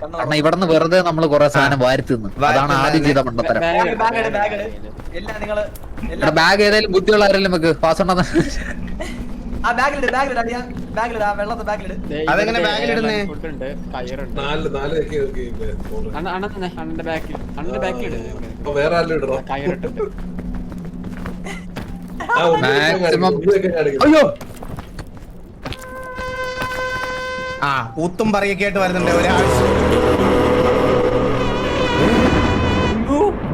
കാരണം ഇവിടുന്ന് വെറുതെ നമ്മള് കൊറേ സാധനം വാരി തിന്നു. അതാണ് ആദ്യം ചെയ്ത മണ്ടത്തരം. ബാഗ് ഏതായാലും ബുദ്ധിയുള്ള ആരെങ്കിലും വെക്ക്. പാസ് ഉണ്ടെന്ന് അതെങ്ങനെ ബാഗിലിടുന്നേ? മാക്സിമം. അയ്യോ ആ കൂത്തും പറയൊക്കെ ആയിട്ട് വരുന്നുണ്ട് ഒരാഴ്ച.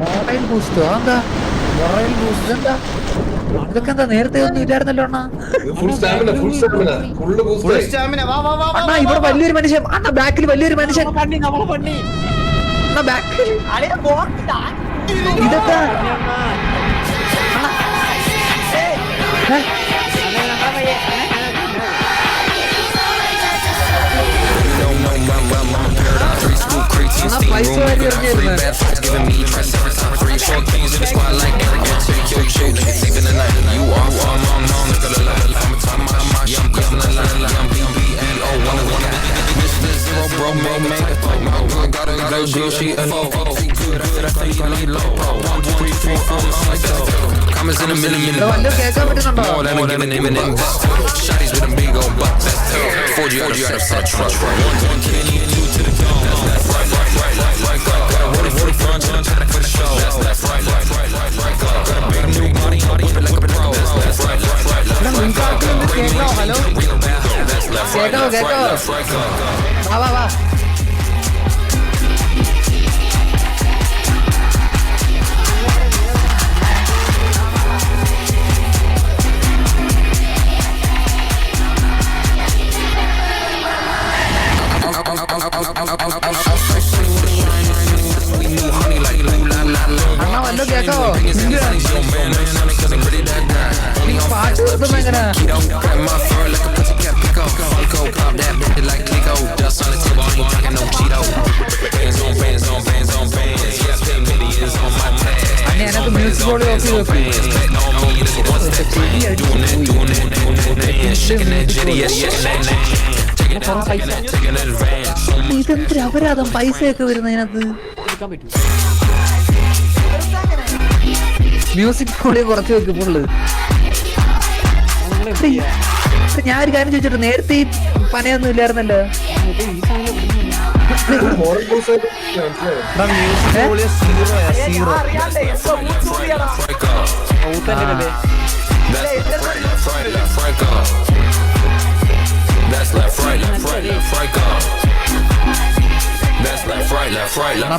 മൊറൈൽ ബൂസ്റ്റോ? എന്താ മൊറൈൽ ബൂസ്റ്റ്? എന്താ ഇതൊക്കെ? എന്താ നേരത്തെ ഒന്നും ഇല്ലായിരുന്നല്ലോ അണ്ണാ. അണ്ണാ ഇവിടെ വലിയൊരു മനുഷ്യൻ. അണ്ണാ ബാക്കിൽ വലിയൊരു മനുഷ്യൻ. അണ്ണാ ബാക്കിൽ ഇതൊക്കെ വല്ല കേൾക്കാൻ പറ്റുന്നുണ്ടോ? കേക്കാവോ കേക്കാവോ? വാ വാ വാ. അണ്ണാ വല്ലോ കേക്കാവോ? പാട്ട് നിർത്തുന്ന എങ്ങനെ? എനക്ക് മ്യൂസിക് ബോർഡ് ഓഫ് ചെയ്ത് ഇതെന്തൊരു അപരാധം. പൈസയൊക്കെ വരുന്നതിനകത്ത് മ്യൂസിക് ബോർഡ് കുറച്ച് വെക്കുമ്പോള്. ഞാൻ ഒരു കാര്യം ചോദിച്ചിട്ട്, നേരത്തെ ഈ പനയൊന്നും ഇല്ലായിരുന്നല്ലോ.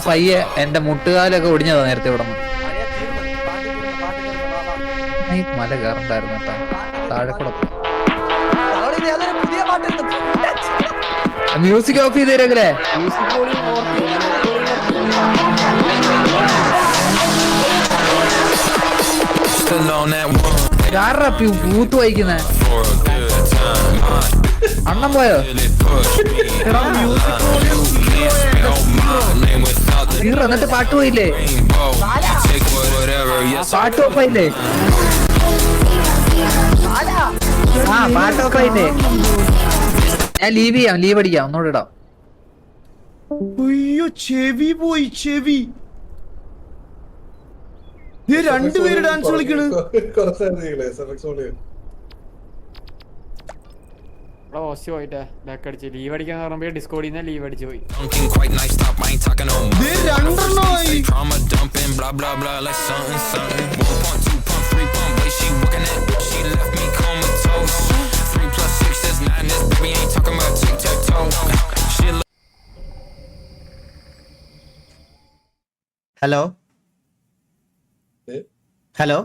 പയ്യെ എന്റെ മുട്ടുകാലൊക്കെ ഒടിഞ്ഞതാ നേരത്തെ ഇവിടെ. ഈ മല കയറണ്ടായിരുന്നു കേട്ടോ. താഴെ കൂടെ മ്യൂസിക് ഓഫ് ചെയ്ത് തരുമല്ലേ? പൂത്ത് വായിക്കുന്ന അണ്ണം പോയോ? എന്നിട്ട് പാട്ട് പോയില്ലേ? പാട്ട് ഓഫായില്ലേ? ആ പാട്ട് ഓഫായില്ലേ? ഞാൻ ലീവ് ചെയ്യാം, ലീവ് അടിക്കാം, ഒന്നുകൂടെ ഇടാം. അയ്യോ ചെവി പോയി, ചെവി. രണ്ടുപേര് ഡാൻസ് കളിക്കണ്. ലീവ് അടിക്കാൻ പറയുമ്പോ ഡിസ്കോഡിൽ നിന്ന് ലീവ് അടിച്ചു പോയി. Hello hello